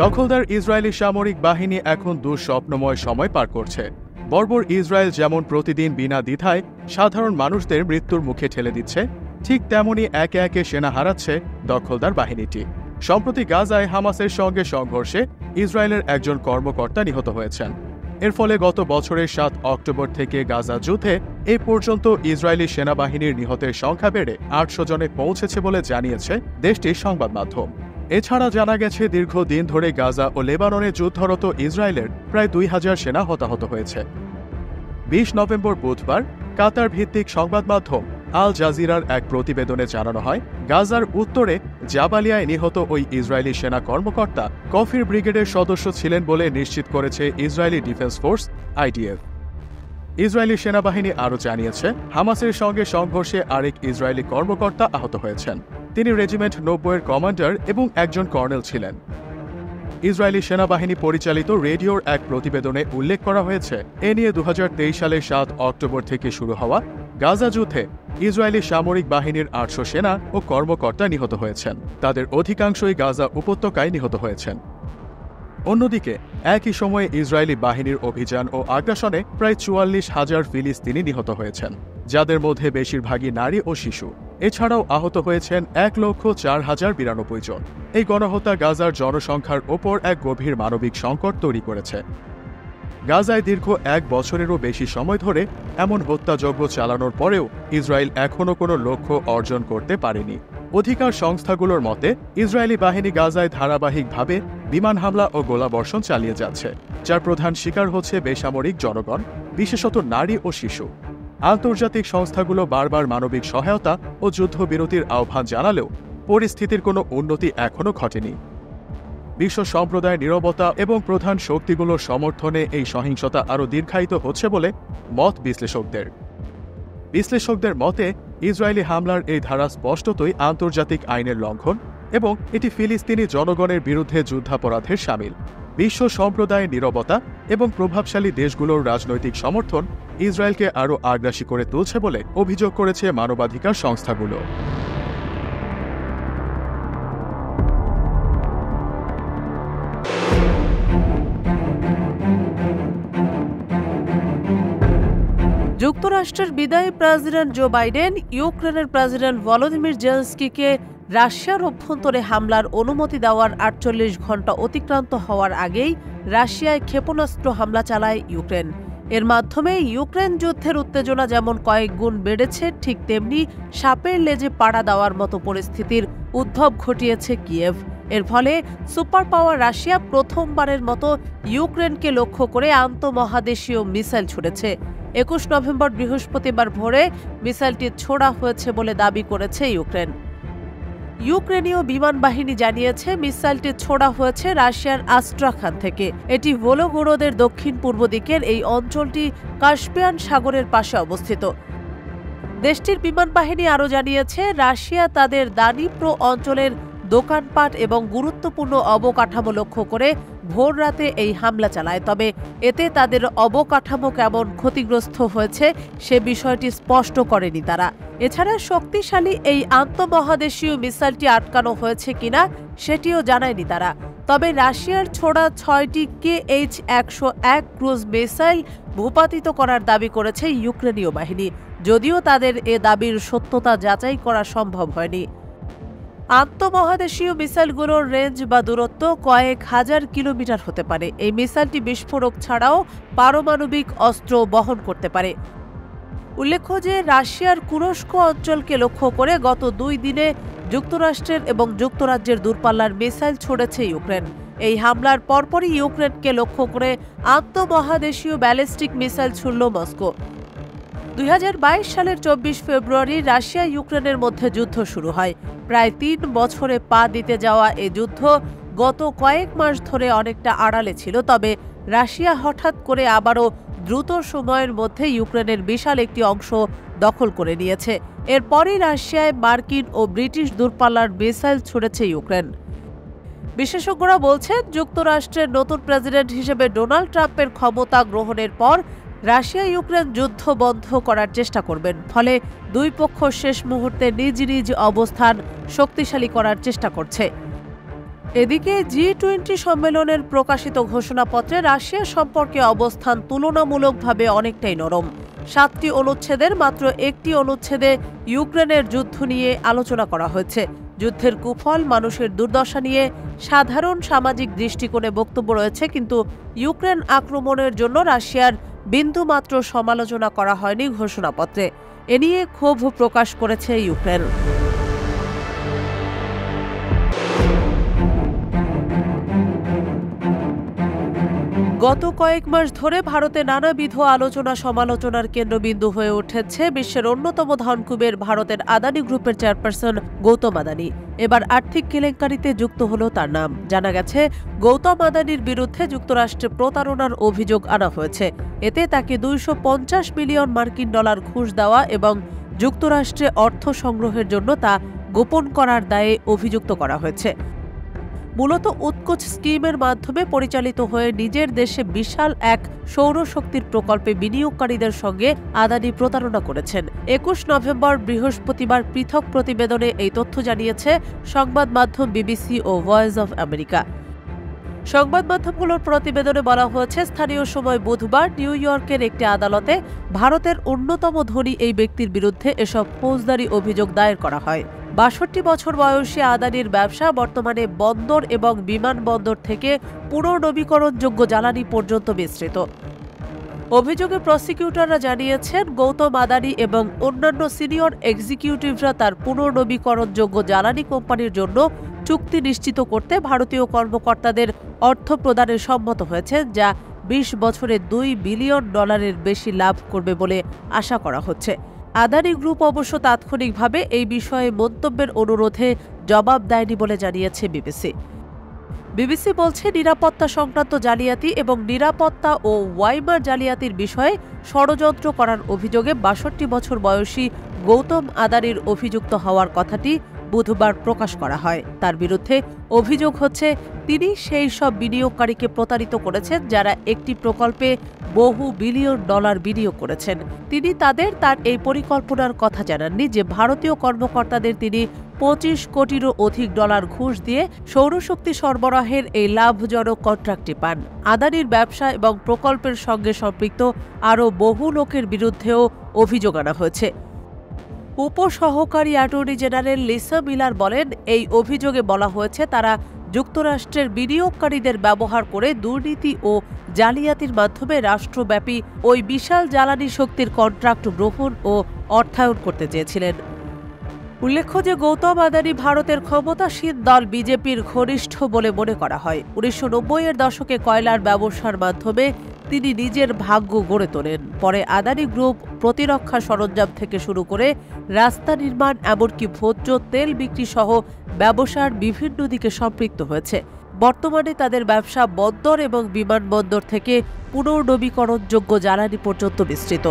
দখলদার ইসরায়েলি সামরিক বাহিনী এখন দুঃস্বপ্নময় সময় পার করছে। বর্বর ইসরায়েল যেমন প্রতিদিন বিনা দ্বিধায় সাধারণ মানুষদের মৃত্যুর মুখে ঠেলে দিচ্ছে, ঠিক তেমনি একে একে সেনা হারাচ্ছে দখলদার বাহিনীটি। সম্প্রতি গাজায় হামাসের সঙ্গে সংঘর্ষে ইসরায়েলের একজন কর্মকর্তা নিহত হয়েছেন। এর ফলে গত বছরের 7 অক্টোবর থেকে গাজা যুদ্ধে এ পর্যন্ত ইসরায়েলি সেনাবাহিনীর নিহতের সংখ্যা বেড়ে 800 জনে পৌঁছেছে বলে জানিয়েছে দেশটির সংবাদ মাধ্যম। এছাড়া জানা গেছে দীর্ঘদিন ধরে গাজা ও লেবাননে যুদ্ধরত ইসরায়েলের প্রায় 2000 সেনা হতাহত হয়েছে। 20 নভেম্বর বুধবার কাতার ভিত্তিক সংবাদ মাধ্যম আল জাজিরার এক প্রতিবেদনে জানানো হয়, গাজার উত্তরে জাবালিয়ায় নিহত ওই ইসরায়েলি সেনা কর্মকর্তা কফির ব্রিগেডের সদস্য ছিলেন বলে নিশ্চিত করেছে Israeli defence force IDF। Israeli সেনাবাহিনী আরও জানিয়েছে, হামাসের সঙ্গে সংঘর্ষে আরেক ইসরায়েলি কর্মকর্তা আহত হয়েছেন। তিনি রেজিমেন্ট 90-এর কমান্ডার এবং একজন কর্নেল ছিলেন। ইসরায়েলি সেনাবাহিনী পরিচালিত রেডিওর এক প্রতিবেদনে উল্লেখ করা হয়েছে, এ নিয়ে 2023 সালের 7 অক্টোবর থেকে শুরু হওয়া গাজা যুদ্ধে ইসরায়েলি সামরিক বাহিনীর 800 সেনা ও কর্মকর্তা নিহত হয়েছেন। তাদের অধিকাংশই গাজা উপত্যকায় নিহত হয়েছেন। অন্যদিকে একই সময়ে ইসরায়েলি বাহিনীর অভিযান ও আগ্রাসনে প্রায় 44,000 ফিলিস্তিনি নিহত হয়েছেন, যাদের মধ্যে বেশিরভাগই নারী ও শিশু। এছাড়াও আহত হয়েছেন 1,04,092 জন। এই গণহত্যা গাজার জনসংখ্যার ওপর এক গভীর মানবিক সংকট তৈরি করেছে। গাজায় দীর্ঘ 1 বছরেরও বেশি সময় ধরে এমন হত্যাযজ্ঞ চালানোর পরেও ইসরায়েল এখনও কোনো লক্ষ্য অর্জন করতে পারেনি। অধিকার সংস্থাগুলোর মতে, ইসরায়েলি বাহিনী গাজায় ধারাবাহিকভাবে বিমান হামলা ও গোলাবর্ষণ চালিয়ে যাচ্ছে, যার প্রধান শিকার হচ্ছে বেসামরিক জনগণ, বিশেষত নারী ও শিশু। আন্তর্জাতিক সংস্থাগুলো বারবার মানবিক সহায়তা ও যুদ্ধবিরতির আহ্বান জানালেও পরিস্থিতির কোনো উন্নতি এখনও ঘটেনি। বিশ্ব সম্প্রদায়ের নীরবতা এবং প্রধান শক্তিগুলোর সমর্থনে এই সহিংসতা আরও দীর্ঘায়িত হচ্ছে বলে মত বিশ্লেষকদের মতে, ইসরায়েলি হামলার এই ধারা স্পষ্টতই আন্তর্জাতিক আইনের লঙ্ঘন এবং এটি ফিলিস্তিনি জনগণের বিরুদ্ধে যুদ্ধাপরাধের শামিল। বিশ্ব সম্প্রদায়ের নীরবতা এবং প্রভাবশালী দেশগুলোর রাজনৈতিক সমর্থন ইসরায়েলকে আরও আগ্রাসী করে তুলছে বলে অভিযোগ করেছে মানবাধিকার সংস্থাগুলো। যুক্তরাষ্ট্রের বিদায়ী প্রেসিডেন্ট জো বাইডেন ইউক্রেনের প্রেসিডেন্ট ভলোদিমির জেলেনস্কিকে রাশিয়ার অভ্যন্তরে হামলার অনুমতি দেওয়ার 48 ঘণ্টা অতিক্রান্ত হওয়ার আগেই রাশিয়ায় ক্ষেপণাস্ত্র হামলা চালায় ইউক্রেন। এর মাধ্যমে ইউক্রেন যুদ্ধের উত্তেজনা যেমন কয়েক গুণ বেড়েছে, ঠিক তেমনি সাপের লেজে পাড়া দেওয়ার মতো পরিস্থিতির উদ্ভব ঘটিয়েছে কিয়েভ। এর ফলে সুপার পাওয়ার রাশিয়া প্রথমবারের মতো ইউক্রেনকে লক্ষ্য করে আন্তঃমহাদেশীয় মিসাইল ছুড়েছে। 21 নভেম্বর বৃহস্পতিবার ভোরে মিসাইলটি ছোড়া হয়েছে বলে দাবি করেছে ইউক্রেন। ইউক্রেনীয় বিমান বাহিনী জানিয়েছে, মিসাইলটি ছোড়া হয়েছে রাশিয়ার আস্ট্রাখান থেকে। এটি ভোলোগোরোদের দক্ষিণ পূর্ব দিকের এই অঞ্চলটি কাস্পিয়ান সাগরের পাশে অবস্থিত। দেশটির বিমান বাহিনী আরও জানিয়েছে, রাশিয়া তাদের দানিপ্রো অঞ্চলের দোকানপাট এবং গুরুত্বপূর্ণ অবকাঠামো লক্ষ্য করে ভোর রাতে এই হামলা চালায়। তবে এতে তাদের অবকাঠামো কেমন ক্ষতিগ্রস্ত হয়েছে সে বিষয়টি স্পষ্ট করেনি তারা। এছাড়া শক্তিশালী এই আন্তঃমহাদেশীয় মিসাইলটি আটকানো হয়েছে কিনা সেটিও জানায়নি তারা। তবে রাশিয়ার ছোড়া 6টি KH-101 ক্রুজ মিসাইল ভূপাতিত করার দাবি করেছে ইউক্রেনীয় বাহিনী, যদিও তাদের এ দাবির সত্যতা যাচাই করা সম্ভব হয়নি। আন্তঃমহাদেশীয় মিসাইলগুলোর রেঞ্জ বা দূরত্ব কয়েক হাজার কিলোমিটার হতে পারে। এই মিসাইলটি বিস্ফোরক ছাড়াও পারমাণবিক অস্ত্র বহন করতে পারে। উল্লেখ্য যে রাশিয়ার কুরস্ক অঞ্চলকে লক্ষ্য করে গত 2 দিনে যুক্তরাষ্ট্রের এবং যুক্তরাজ্যের দূরপাল্লার মিসাইল ছুড়েছে ইউক্রেন। এই হামলার পরপরই ইউক্রেনকে লক্ষ্য করে আন্তঃমহাদেশীয় ব্যালিস্টিক মিসাইল ছুড়ল মস্কো। 2022 সালের 24 ফেব্রুয়ারি রাশিয়া ইউক্রেনের মধ্যে যুদ্ধ শুরু হয়। প্রায় 3 বছরে পা দিতে যাওয়া এ যুদ্ধ গত কয়েক মাস ধরে অনেকটা আড়ালে ছিল। তবে রাশিয়া হঠাৎ করে আবারও দ্রুত সময়ের মধ্যে ইউক্রেনের বিশাল একটি অংশ দখল করে নিয়েছে। এরপরই রাশিয়ায় মার্কিন ও ব্রিটিশ দূরপাল্লার মিসাইল ছুড়েছে ইউক্রেন। বিশেষজ্ঞরা বলছেন, যুক্তরাষ্ট্রের নতুন প্রেসিডেন্ট হিসেবে ডোনাল্ড ট্রাম্পের ক্ষমতা গ্রহণের পর রাশিয়া ইউক্রেন যুদ্ধ বন্ধ করার চেষ্টা করবেন। ফলে দুই পক্ষ শেষ মুহূর্তে নিজ নিজ অবস্থান শক্তিশালী করার চেষ্টা করছে। এদিকে G20 সম্মেলনের প্রকাশিত ঘোষণাপত্রে রাশিয়া সম্পর্কে অবস্থান তুলনামূলকভাবে অনেকটাই নরম। 7টি অনুচ্ছেদের মাত্র একটি অনুচ্ছেদে ইউক্রেনের যুদ্ধ নিয়ে আলোচনা করা হয়েছে। যুদ্ধের কুফল, মানুষের দুর্দশা নিয়ে সাধারণ সামাজিক দৃষ্টিকোণে বক্তব্য রয়েছে, কিন্তু ইউক্রেন আক্রমণের জন্য রাশিয়ার বিন্দুমাত্র সমালোচনা করা হয়নি ঘোষণাপত্রে। এ নিয়ে ক্ষোভ প্রকাশ করেছে ইউক্রেন। গত কয়েক মাস ধরে ভারতে নানাবিধ আলোচনা সমালোচনার কেন্দ্রবিন্দু হয়ে উঠেছে বিশ্বের অন্যতম ধনকুবের ভারতের আদানি গ্রুপের চেয়ারপারসন গৌতম আদানি। এবার আর্থিক কেলেঙ্কারিতে যুক্ত হলো তার নাম। জানা গেছে, গৌতম আদানির বিরুদ্ধে যুক্তরাষ্ট্রে প্রতারণার অভিযোগ আনা হয়েছে। এতে তাকে 250 মিলিয়ন মার্কিন ডলার ঘুষ দেওয়া এবং যুক্তরাষ্ট্রে অর্থ সংগ্রহের জন্য তা গোপন করার দায়ে অভিযুক্ত করা হয়েছে। মূলত উৎকোচ স্কিমের মাধ্যমে পরিচালিত হয়ে নিজের দেশে বিশাল এক সৌরশক্তির প্রকল্পে বিনিয়োগকারীদের সঙ্গে আদানি প্রতারণা করেছেন। 21 নভেম্বর বৃহস্পতিবার পৃথক প্রতিবেদনে এই তথ্য জানিয়েছে সংবাদ মাধ্যম বিবিসি ও ভয়েস অব আমেরিকা। সংবাদ মাধ্যমগুলোর প্রতিবেদনে বলা হয়েছে, স্থানীয় সময় বুধবার নিউ ইয়র্কের একটি আদালতে ভারতের অন্যতম ধনী এই ব্যক্তির বিরুদ্ধে এসব ফৌজদারি অভিযোগ দায়ের করা হয়। 62 বছর বয়সী আদানির ব্যবসা বর্তমানে বন্দর এবং বিমানবন্দর থেকে পুনর্নবীকরণযোগ্য জ্বালানি পর্যন্ত বিস্তৃত। অভিযোগে প্রসিকিউটররা জানিয়েছেন, গৌতম আদানি এবং অন্যান্য সিনিয়র এক্সিকিউটিভরা তার পুনর্নবীকরণযোগ্য জ্বালানি কোম্পানির জন্য চুক্তি নিশ্চিত করতে ভারতীয় কর্মকর্তাদের অর্থ প্রদানে সম্মত হয়েছেন, যা 20 বছরে $2 বিলিয়ন বেশি লাভ করবে বলে আশা করা হচ্ছে। আদানি গ্রুপ অবশ্য তাৎক্ষণিকভাবে এই বিষয়ে মন্তব্যের অনুরোধে জবাব দেয়নি বলে জানিয়েছে বিবিসি বলছে, নিরাপত্তা সংক্রান্ত জালিয়াতি এবং নিরাপত্তা ও ওয়াইমার জালিয়াতির বিষয়ে ষড়যন্ত্র করার অভিযোগে 62 বছর বয়সী গৌতম আদানির অভিযুক্ত হওয়ার কথাটি বুধবার প্রকাশ করা হয়। তার বিরুদ্ধে অভিযোগ হচ্ছে, তিনি সেই সব বিনিয়োগকারীকে প্রতারিত করেছেন যারা একটি প্রকল্পে বহু বিলিয়ন ডলার বিনিয়োগ করেছেন। তিনি তার এই পরিকল্পনার কথা জানাননি যে ভারতীয় কর্মকর্তাদের তিনি 25 কোটিরও অধিক ডলার ঘুষ দিয়ে সৌরশক্তি সরবরাহের এই লাভজনক কন্ট্রাক্টটি পান। আদানির ব্যবসা এবং প্রকল্পের সঙ্গে সম্পৃক্ত আরও বহু লোকের বিরুদ্ধেও অভিযোগ আনা হয়েছে। উপসহকারী অ্যাটর্নি জেনারেল লিসা মিলার বলেন, এই অভিযোগে বলা হয়েছে তারা যুক্তরাষ্ট্রের বিনিয়োগকারীদের ব্যবহার করে দুর্নীতি ও জালিয়াতির মাধ্যমে রাষ্ট্রব্যাপী ওই বিশাল জ্বালানি শক্তির কন্ট্রাক্ট গ্রহণ ও অর্থায়ন করতে চেয়েছিলেন। উল্লেখ্য যে গৌতম আদানি ভারতের ক্ষমতাসীন দল বিজেপির ঘনিষ্ঠ বলে মনে করা হয়। 1990-এর দশকে কয়লার ব্যবসার মাধ্যমে তিনি নিজের ভাগ্য গড়ে তোলেন। পরে আদানি গ্রুপ প্রতিরক্ষা সরঞ্জাম থেকে শুরু করে রাস্তা নির্মাণ, এমনকি ভোজ্য তেল বিক্রি সহ ব্যবসার বিভিন্ন দিকে সম্পৃক্ত হয়েছে। বর্তমানে তাদের ব্যবসা বন্দর এবং বিমানবন্দর থেকে পুনর্নবীকরণযোগ্য জ্বালানি পর্যন্ত বিস্তৃত।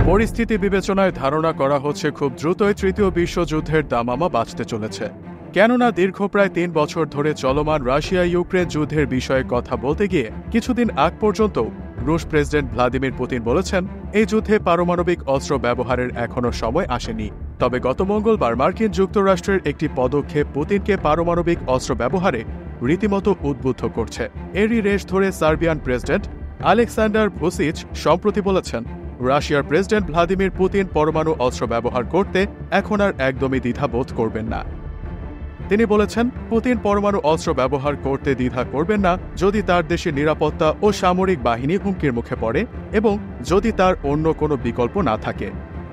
পরিস্থিতি বিবেচনায় ধারণা করা হচ্ছে খুব দ্রুতই তৃতীয় বিশ্বযুদ্ধের দামামা বাজতে চলেছে। কেননা দীর্ঘ প্রায় 3 বছর ধরে চলমান রাশিয়া ইউক্রেন যুদ্ধের বিষয়ে কথা বলতে গিয়ে কিছুদিন আগ পর্যন্ত রুশ প্রেসিডেন্ট ভ্লাদিমির পুতিন বলেছেন, এই যুদ্ধে পারমাণবিক অস্ত্র ব্যবহারের এখনও সময় আসেনি। তবে গত মঙ্গলবার মার্কিন যুক্তরাষ্ট্রের একটি পদক্ষেপ পুতিনকে পারমাণবিক অস্ত্র ব্যবহারে রীতিমতো উদ্বুদ্ধ করছে। এরই রেশ ধরে সার্বিয়ান প্রেসিডেন্ট আলেক্সান্ডার ভুসিচ সম্প্রতি বলেছেন, রাশিয়ার প্রেসিডেন্ট ভ্লাদিমির পুতিন পরমাণু অস্ত্র ব্যবহার করতে এখন আর একদমই দ্বিধা বোধ করবেন না। তিনি বলেছেন, পুতিন পরমাণু অস্ত্র ব্যবহার করতে দ্বিধা করবেন না যদি তার দেশের নিরাপত্তা ও সামরিক বাহিনী হুমকির মুখে পড়ে এবং যদি তার অন্য কোনো বিকল্প না থাকে।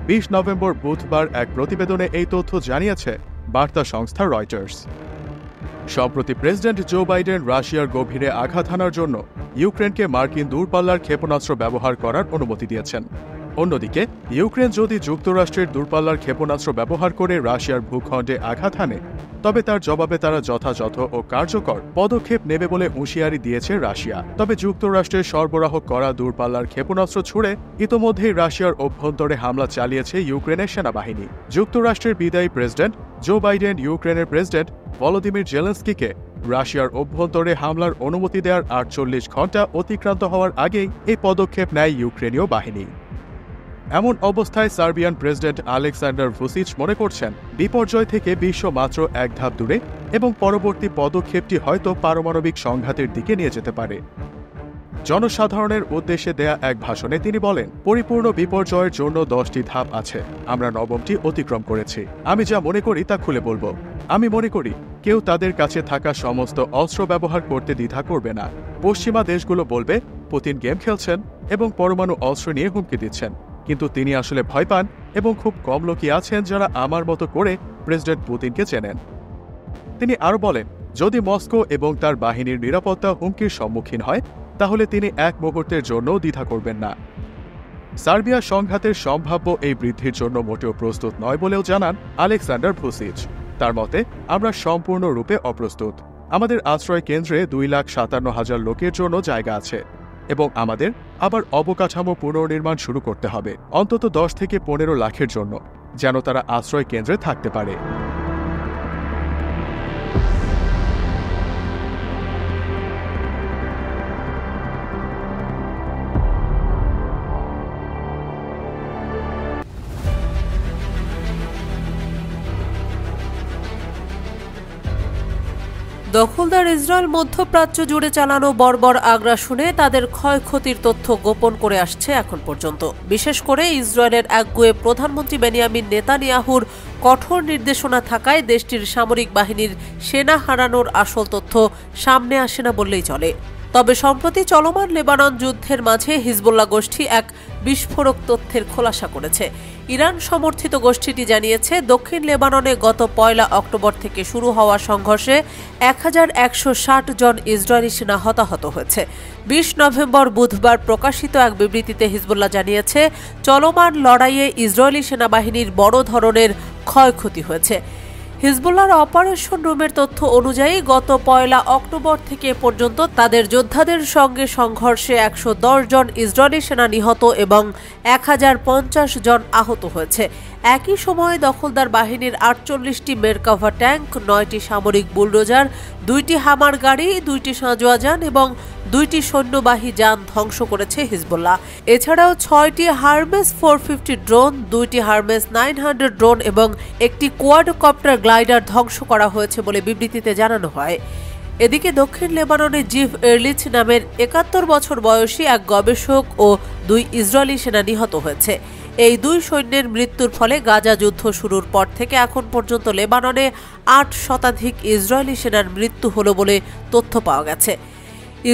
20 নভেম্বর বুধবার এক প্রতিবেদনে এই তথ্য জানিয়েছে বার্তা সংস্থা রয়টার্স। সম্প্রতি প্রেসিডেন্ট জো বাইডেন রাশিয়ার গভীরে আঘাত হানার জন্য ইউক্রেনকে মার্কিন দূরপাল্লার ক্ষেপণাস্ত্র ব্যবহার করার অনুমতি দিয়েছেন। অন্যদিকে ইউক্রেন যদি যুক্তরাষ্ট্রের দূরপাল্লার ক্ষেপণাস্ত্র ব্যবহার করে রাশিয়ার ভূখণ্ডে আঘাত হানে, তবে তার জবাবে তারা যথাযথ ও কার্যকর পদক্ষেপ নেবে বলে হুঁশিয়ারি দিয়েছে রাশিয়া। তবে যুক্তরাষ্ট্রের সরবরাহ করা দূরপাল্লার ক্ষেপণাস্ত্র ছুড়ে ইতোমধ্যেই রাশিয়ার অভ্যন্তরে হামলা চালিয়েছে ইউক্রেনের সেনাবাহিনী। যুক্তরাষ্ট্রের বিদায়ী প্রেসিডেন্ট জো বাইডেন ইউক্রেনের প্রেসিডেন্ট ভলোদিমির জেলেনস্কিকে রাশিয়ার অভ্যন্তরে হামলার অনুমতি দেওয়ার ৪৮ ঘণ্টা অতিক্রান্ত হওয়ার আগেই এই পদক্ষেপ নেয় ইউক্রেনীয় বাহিনী। এমন অবস্থায় সার্বিয়ান প্রেসিডেন্ট আলেক্সান্ডার ভুসিচ মনে করছেন, বিপর্যয় থেকে বিশ্ব মাত্র এক ধাপ দূরে এবং পরবর্তী পদক্ষেপটি হয়তো পারমাণবিক সংঘাতের দিকে নিয়ে যেতে পারে। জনসাধারণের উদ্দেশ্যে দেয়া এক ভাষণে তিনি বলেন, পরিপূর্ণ বিপর্যয়ের জন্য 10টি ধাপ আছে, আমরা 9টি অতিক্রম করেছি। আমি যা মনে করি তা খুলে বলবো। আমি মনে করি কেউ তাদের কাছে থাকা সমস্ত অস্ত্র ব্যবহার করতে দ্বিধা করবে না। পশ্চিমা দেশগুলো বলবে পুতিন গেম খেলছেন এবং পরমাণু অস্ত্র নিয়ে হুমকি দিচ্ছেন, কিন্তু তিনি আসলে ভয় পান এবং খুব কম লোকই আছেন যারা আমার মতো করে প্রেসিডেন্ট পুতিনকে চেনেন। তিনি আরও বলেন, যদি মস্কো এবং তার বাহিনীর নিরাপত্তা হুমকির সম্মুখীন হয় তাহলে তিনি এক মুহূর্তের জন্য দ্বিধা করবেন না। সার্বিয়া সংঘাতের সম্ভাব্য এই বৃদ্ধির জন্য মোটেও প্রস্তুত নয় বলেও জানান আলেক্সান্ডার ভুসিচ। তার মতে, আমরা সম্পূর্ণরূপে অপ্রস্তুত। আমাদের আশ্রয় কেন্দ্রে 2,57,000 লোকের জন্য জায়গা আছে এবং আমাদের আবার অবকাঠামো পুনর্নির্মাণ শুরু করতে হবে অন্তত 10 থেকে 15 লাখের জন্য, যেন তারা আশ্রয় কেন্দ্রে থাকতে পারে। দখলদার ইসরায়েল মধ্যপ্রাচ্য জুড়ে চালানো বর্বর আগ্রাসনে তাদের ক্ষয়ক্ষতির তথ্য গোপন করে আসছে এখন পর্যন্ত। বিশেষ করে ইসরায়েলের একগুঁয়ে প্রধানমন্ত্রী বেনিয়ামিন নেতানিয়াহুর কঠোর নির্দেশনা থাকায় দেশটির সামরিক বাহিনীর সেনা হারানোর আসল তথ্য সামনে আসে না বললেই চলে। তবে সম্প্রতি চলমান লেবানন যুদ্ধের মাঝে হিজবুল্লাহ গোষ্ঠী এক বিস্ফোরক তথ্যের খোলাসা করেছে। ইরান সমর্থিত গোষ্ঠীটি জানিয়েছে, দক্ষিণ লেবাননে গত 1 অক্টোবর থেকে শুরু হওয়া সংঘর্ষে 1160 জন ইসরায়েলি সেনা হতাহত হয়েছে। 20 নভেম্বর বুধবার প্রকাশিত এক বিবৃতিতে হিজবুল্লাহ জানিয়েছে, চলমান লড়াইয়ে ইসরায়েলি সেনাবাহিনীর বড় ধরনের ক্ষয়ক্ষতি হয়েছে। হিজবুল্লাহর অপারেশন রুমের তথ্য অনুযায়ী গত 1 অক্টোবর থেকে পর্যন্ত তাদের যোদ্ধাদের সঙ্গে সংঘর্ষে 110 জন ইসরায়েলি সেনা নিহত এবং 1050 জন আহত হয়েছে। একই সময়ে দখলদার বাহিনীর 48টি মেরকাভা ট্যাঙ্ক, 9টি সামরিক বুলডোজার, 2টি হামার গাড়ি, 2টি সাঁজোয়া যান এবং 2টি সৈন্যবাহী যান ধ্বংস করেছে হিজবুল্লাহ। এছাড়াও 6টি হারমেস 450 ড্রোন, 2টি হারমেস 900 ড্রোন এবং একটি কোয়াডকপ্টার গ্লাইডার ধ্বংস করা হয়েছে বলে বিবৃতিতে জানানো হয়। এদিকে দক্ষিণ লেবাননে জিভ এরলিচ নামের 71 বছর বয়সী এক গবেষক ও 2 ইসরায়েলি সেনা নিহত হয়েছে। এই 2 সৈন্যের মৃত্যুর ফলে গাজা যুদ্ধ শুরুর পর থেকে এখন পর্যন্ত লেবাননে 8 শতাধিক ইসরায়েলি সেনার মৃত্যু হলো বলে তথ্য পাওয়া গেছে।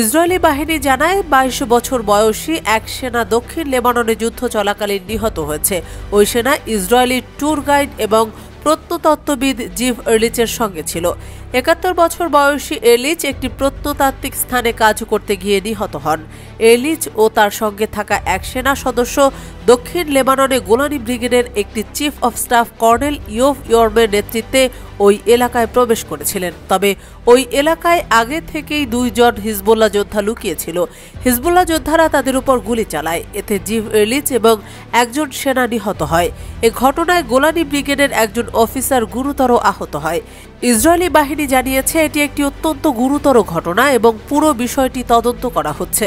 ইসরায়েলি বাহিনী জানায়, 22 বছর বয়সী এক সেনা দক্ষিণ লেবাননে যুদ্ধ চলাকালীন নিহত হয়েছে। ওই সেনা ইসরায়েলি ট্যুর গাইড এবং প্রত্নতত্ত্ববিদ জিভ এরলিচের সঙ্গে ছিল। 71 বছর বয়সী এরলিচ একটি প্রত্নতাত্ত্বিক স্থানে কাজ করতে গিয়ে নিহত হন। এরলিচ ও তার সঙ্গে থাকা এক সেনা সদস্য দক্ষিণ লেবাননে গোলানি ব্রিগেডের একটি chief of staff colonel Yoav ইয়র্মের নেতৃত্বে ওই এলাকায় প্রবেশ করেছিলেন। তবে ওই এলাকায় আগে থেকেই 2 জন হিজবুল্লাহ যোদ্ধা লুকিয়েছিল। হিজবুল্লাহ যোদ্ধারা তাদের উপর গুলি চালায়। এতে জিভ এরলিচ এবং একজন সেনা নিহত হয়। এ ঘটনায় গোলানি ব্রিগেডের একজন অফিসার গুরুতর আহত হয়। ইসরায়েলি বাহিনী জানিয়েছে, এটি একটি অত্যন্ত গুরুতর ঘটনা এবং পুরো বিষয়টি তদন্ত করা হচ্ছে।